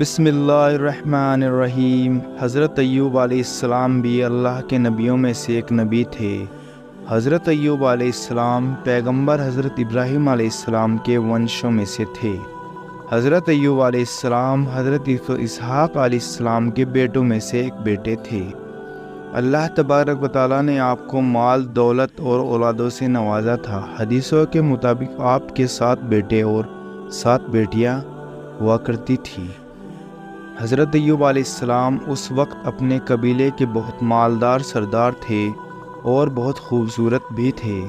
بسم اللہ الرحمن الرحیم۔ حضرت ایوب علیہ السلام بھی اللہ کے نبیوں میں سے ایک نبی تھے۔ حضرت ایوب علیہ السلام پیغمبر حضرت ابراہیم علیہ السلام کے ونشوں میں سے تھے۔ حضرت ایوب علیہ السلام حضرت اسحاق علیہ السلام کے بیٹوں میں سے ایک بیٹے تھے۔ اللہ تبارک و تعالیٰ نے آپ کو مال، دولت اور اولادوں سے نوازا تھا۔ حدیثوں کے مطابق آپ کے 7 بیٹے اور 7 بیٹیاں ہوا کرتی تھیں۔ حضرت ایوب علیہ السلام اس وقت اپنے قبیلے کے بہت مالدار سردار تھے اور بہت خوبصورت بھی تھے۔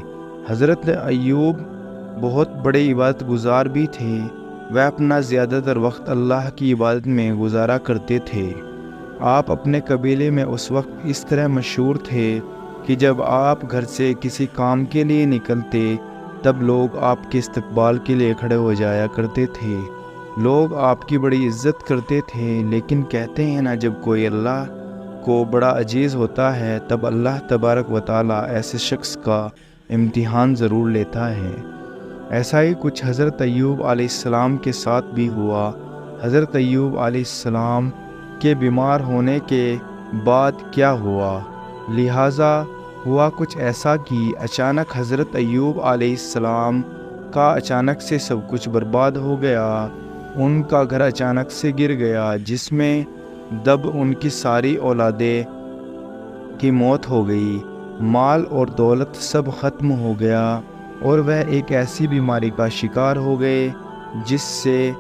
حضرت ایوب بہت بڑے عبادت گزار بھی تھے۔ وہ اپنا زیادہ تر وقت اللہ کی عبادت میں گزارا کرتے تھے۔ آپ اپنے قبیلے میں اس وقت اس طرح مشہور تھے کہ جب آپ گھر سے کسی کام کے لیے نکلتے تب لوگ آپ کے استقبال کے لیے کھڑے ہو جایا کرتے تھے۔ لوگ آپ کی بڑی عزت کرتے تھے، لیکن کہتے ہیں نا، جب کوئی اللہ کو بڑا عزیز ہوتا ہے تب اللہ تبارک و تعالیٰ ایسے شخص کا امتحان ضرور لیتا ہے۔ ایسا ہی کچھ حضرت ایوب علیہ السلام کے ساتھ بھی ہوا۔ حضرت ایوب علیہ السلام کے بیمار ہونے کے بعد کیا ہوا؟ لہٰذا ہوا کچھ ایسا کہ اچانک حضرت ایوب علیہ السلام کا اچانک سے سب کچھ برباد ہو گیا۔ ان کا گھر اچانک سے گر گیا، جس میں دب ان کی ساری اولادیں کی موت ہو گئی۔ مال اور دولت سب ختم ہو گیا اور وہ ایک ایسی بیماری کا شکار ہو گئے جس سے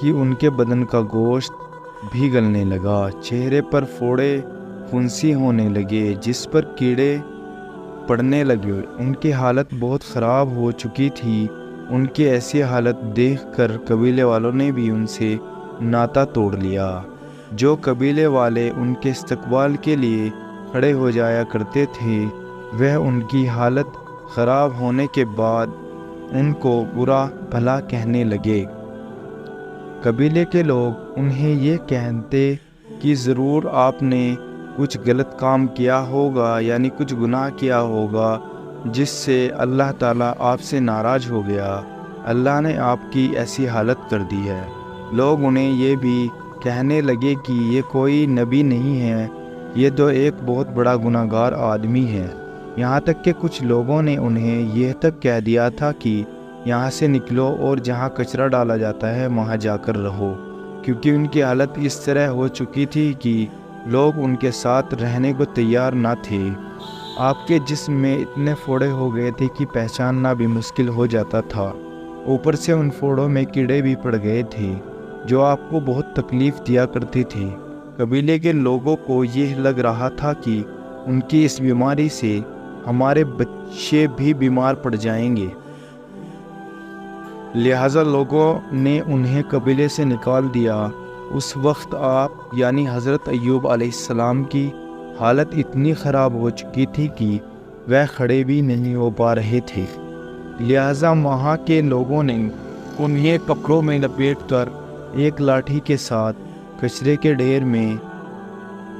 کہ ان کے بدن کا گوشت بھی گلنے لگا، چہرے پر پھوڑے پھنسی ہونے لگے، جس پر کیڑے پڑنے لگے۔ ان کی حالت بہت خراب ہو چکی تھی۔ ان کی ایسی حالت دیکھ کر قبیلے والوں نے بھی ان سے ناطہ توڑ لیا۔ جو قبیلے والے ان کے استقبال کے لیے کھڑے ہو جایا کرتے تھے، وہ ان کی حالت خراب ہونے کے بعد ان کو برا بھلا کہنے لگے۔ قبیلے کے لوگ انہیں یہ کہتے کہ ضرور آپ نے کچھ غلط کام کیا ہوگا، یعنی کچھ گناہ کیا ہوگا جس سے اللہ تعالیٰ آپ سے ناراض ہو گیا۔ اللہ نے آپ کی ایسی حالت کر دی ہے۔ لوگ انہیں یہ بھی کہنے لگے کہ یہ کوئی نبی نہیں ہے، یہ تو ایک بہت بڑا گناہ گار آدمی ہے۔ یہاں تک کہ کچھ لوگوں نے انہیں یہ تک کہہ دیا تھا کہ یہاں سے نکلو اور جہاں کچرا ڈالا جاتا ہے وہاں جا کر رہو، کیونکہ ان کی حالت اس طرح ہو چکی تھی کہ لوگ ان کے ساتھ رہنے کو تیار نہ تھے۔ آپ کے جسم میں اتنے پھوڑے ہو گئے تھے کہ پہچاننا بھی مشکل ہو جاتا تھا۔ اوپر سے ان پھوڑوں میں کیڑے بھی پڑ گئے تھے جو آپ کو بہت تکلیف دیا کرتے تھے۔ قبیلے کے لوگوں کو یہ لگ رہا تھا کہ ان کی اس بیماری سے ہمارے بچے بھی بیمار پڑ جائیں گے، لہٰذا لوگوں نے انہیں قبیلے سے نکال دیا۔ اس وقت آپ یعنی حضرت ایوب علیہ السلام کی حالت اتنی خراب ہو چکی تھی کہ وہ کھڑے بھی نہیں ہو پا رہے تھے، لہٰذا وہاں کے لوگوں نے انہیں کپڑوں میں لپیٹ کر ایک لاٹھی کے ساتھ کچرے کے ڈھیر میں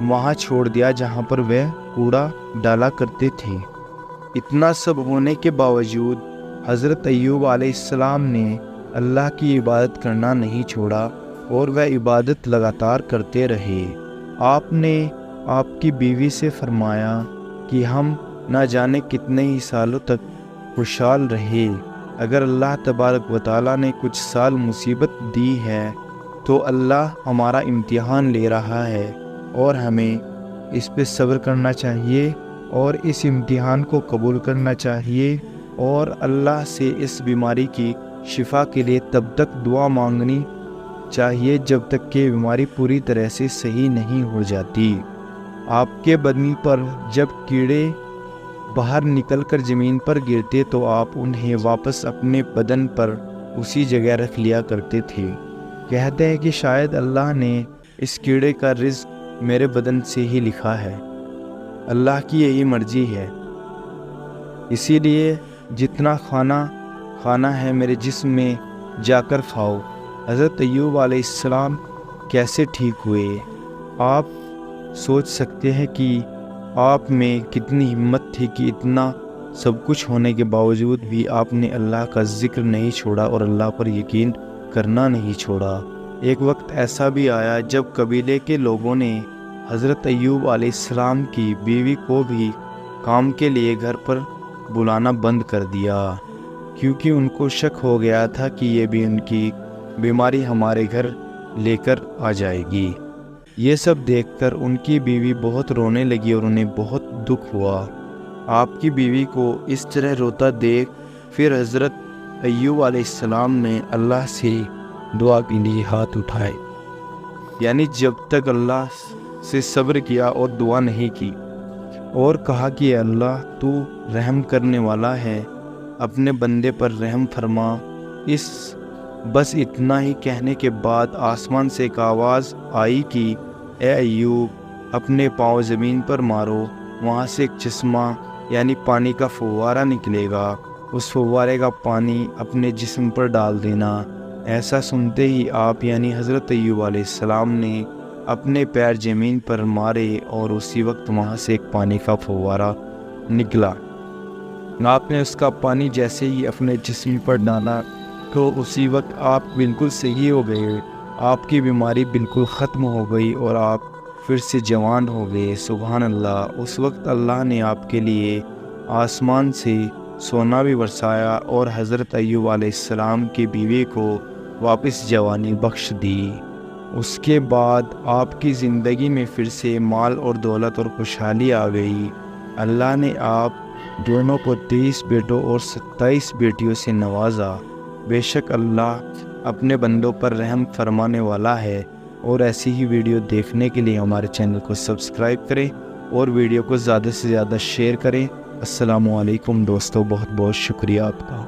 وہاں چھوڑ دیا جہاں پر وہ کوڑا ڈالا کرتے تھے۔ اتنا سب ہونے کے باوجود حضرت ایوب علیہ السلام نے اللہ کی عبادت کرنا نہیں چھوڑا اور وہ عبادت لگاتار کرتے رہے۔ آپ نے آپ کی بیوی سے فرمایا کہ ہم نہ جانے کتنے ہی سالوں تک خوشحال رہے۔ اگر اللہ تبارک و تعالیٰ نے کچھ سال مصیبت دی ہے تو اللہ ہمارا امتحان لے رہا ہے اور ہمیں اس پہ صبر کرنا چاہیے اور اس امتحان کو قبول کرنا چاہیے اور اللہ سے اس بیماری کی شفا کے لیے تب تک دعا مانگنی چاہیے جب تک کہ بیماری پوری طرح سے صحیح نہیں ہو جاتی۔ آپ کے بدن پر جب کیڑے باہر نکل کر زمین پر گرتے تو آپ انہیں واپس اپنے بدن پر اسی جگہ رکھ لیا کرتے تھے۔ کہتے ہیں کہ شاید اللہ نے اس کیڑے کا رزق میرے بدن سے ہی لکھا ہے، اللہ کی یہی مرضی ہے، اسی لیے جتنا کھانا کھانا ہے میرے جسم میں جا کر کھاؤ۔ حضرت ایوب علیہ السلام کیسے ٹھیک ہوئے؟ آپ سوچ سکتے ہیں کہ آپ میں کتنی ہمت تھی کہ اتنا سب کچھ ہونے کے باوجود بھی آپ نے اللہ کا ذکر نہیں چھوڑا اور اللہ پر یقین کرنا نہیں چھوڑا۔ ایک وقت ایسا بھی آیا جب قبیلے کے لوگوں نے حضرت ایوب علیہ السلام کی بیوی کو بھی کام کے لیے گھر پر بلانا بند کر دیا، کیونکہ ان کو شک ہو گیا تھا کہ یہ بھی ان کی بیماری ہمارے گھر لے کر آ جائے گی۔ یہ سب دیکھ کر ان کی بیوی بہت رونے لگی اور انہیں بہت دکھ ہوا۔ آپ کی بیوی کو اس طرح روتا دیکھ پھر حضرت ایوب علیہ السلام نے اللہ سے دعا کے لیے ہاتھ اٹھائے، یعنی جب تک اللہ سے صبر کیا اور دعا نہیں کی، اور کہا کہ اے اللہ تو رحم کرنے والا ہے، اپنے بندے پر رحم فرما۔ بس اتنا ہی کہنے کے بعد آسمان سے ایک آواز آئی کہ اے ایوب اپنے پاؤں زمین پر مارو، وہاں سے ایک چشمہ یعنی پانی کا فوارہ نکلے گا، اس فوارے کا پانی اپنے جسم پر ڈال دینا۔ ایسا سنتے ہی آپ یعنی حضرت ایوب علیہ السلام نے اپنے پیر زمین پر مارے اور اسی وقت وہاں سے ایک پانی کا فوارہ نکلا۔ آپ نے اس کا پانی جیسے ہی اپنے جسم پر ڈالا تو اسی وقت آپ بالکل صحیح ہو گئے، آپ کی بیماری بالکل ختم ہو گئی اور آپ پھر سے جوان ہو گئے۔ سبحان اللہ۔ اس وقت اللہ نے آپ کے لیے آسمان سے سونا بھی برسایا اور حضرت ایوب علیہ السلام کی بیوی کو واپس جوانی بخش دی۔ اس کے بعد آپ کی زندگی میں پھر سے مال اور دولت اور خوشحالی آ گئی۔ اللہ نے آپ دونوں کو 23 بیٹوں اور 27 بیٹیوں سے نوازا۔ بے شک اللہ اپنے بندوں پر رحم فرمانے والا ہے، اور ایسی ہی ویڈیو دیکھنے کے لیے ہمارے چینل کو سبسکرائب کریں اور ویڈیو کو زیادہ سے زیادہ شیئر کریں۔ السلام علیکم دوستو، بہت بہت شکریہ آپ کا۔